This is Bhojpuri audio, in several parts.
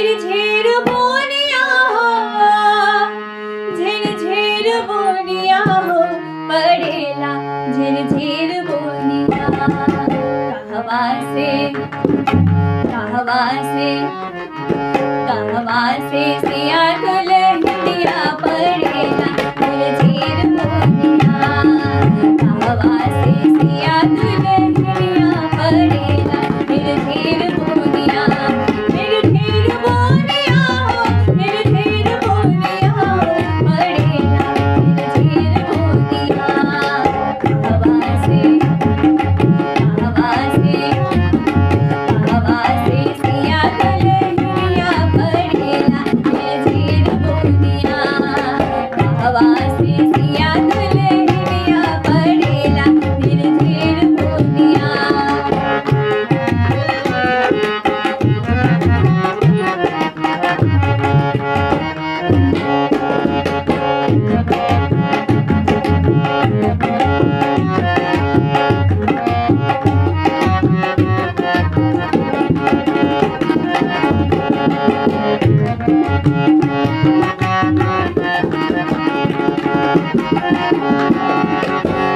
झिरझिर बोनिया हो, झिरझिर बोनिया हो, पड़ेला झिरझिर बोनिया। कहवा से कहवा से कहवा से सिया दुल्हनिया पड़ेला झिरझिर बोनिया। कहवा से सिया दुल्हनिया पड़ेला झिरझिर बोनिया। झिरझिर बोनिया हो, झिरझिर बोनिया हो, पड़ेला झिरझिर बोनिया। कहवा से कहवा से कहवा से सिया दुल्हनिया पड़ेला झिरझिर बोनिया। कहवा से सिया दुल्हनिया पड़ेला झिरझिर बोनिया।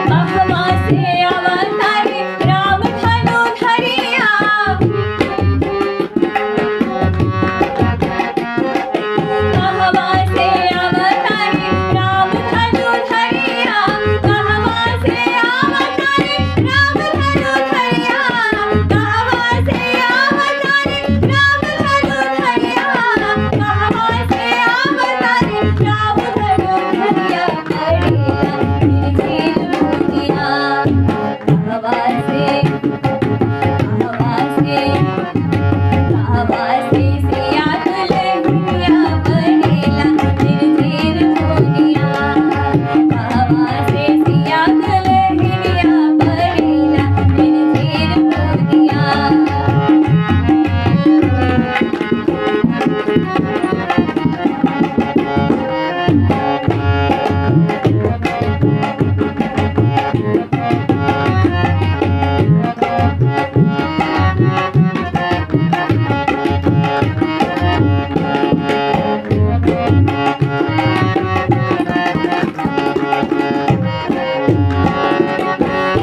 कहवा से अवतारे राम धनु धरिया। कहवा से अवतारे राम धनु धरिया। कहवा से अवतारे राम धनु धरिया। कहवा से अवतारे राम धनु धरिया। कहवा से अवतारे राम धनु धरिया। पड़ेला झिरझिर बोनिया। कहवा से कहवा से कहवा से सिया दुल्हनिया पड़ेला झिरझिर बोनिया। कहवा से सिया दुल्हनिया पड़ेला झिरझिर बोनिया।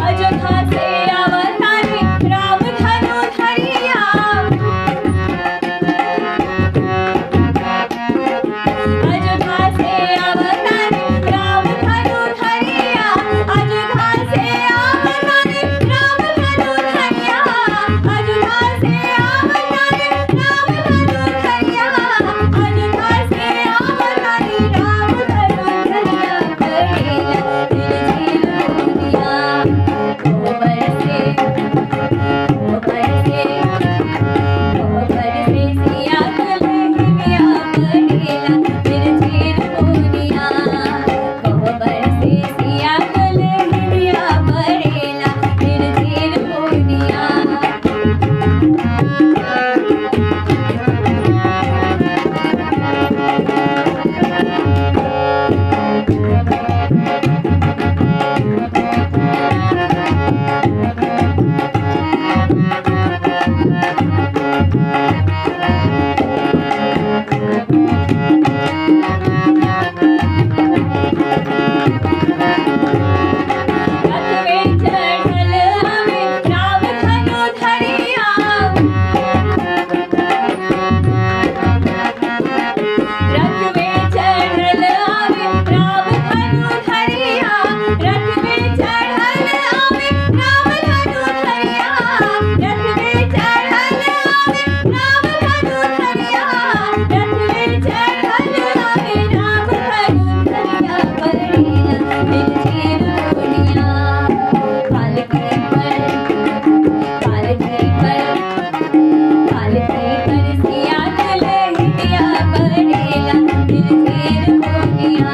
अयोध्या से अवतारे राम धनु धरिया। अयोध्या से अवतारे राम धनु धरिया। अयोध्या से अवतारे राम धनु धरिया। अयोध्या से अवतारे राम धनु धरिया। अयोध्या से अवतारे राम धनु धरिया। पड़ेला झिरझिर बोनिया। गोबर से सिया दुल्हनिया पड़ेला झिरझिर बोनिया। गोबर से सिया दुल्हनिया पड़ेला झिरझिर बोनिया। रथ में चढ़ल आवे राम धनु धरिया। रथ में चढ़ल आवे राम धनु धरिया। रथ में चढ़ल आवे राम धनु धरिया। रथ में चढ़ल आवे राम धनु धरिया। रथ में चढ़ल आवे राम धनु धरिया। पड़ेला झिरझिर बोनिया। पालकी पर सिया दुल्हनिया पड़ेला झिरझिर बोनिया।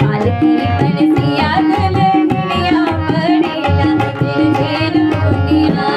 पालकी पर सिया दुल्हनिया पड़ेला झिरझिर बोनिया।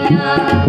मोगिया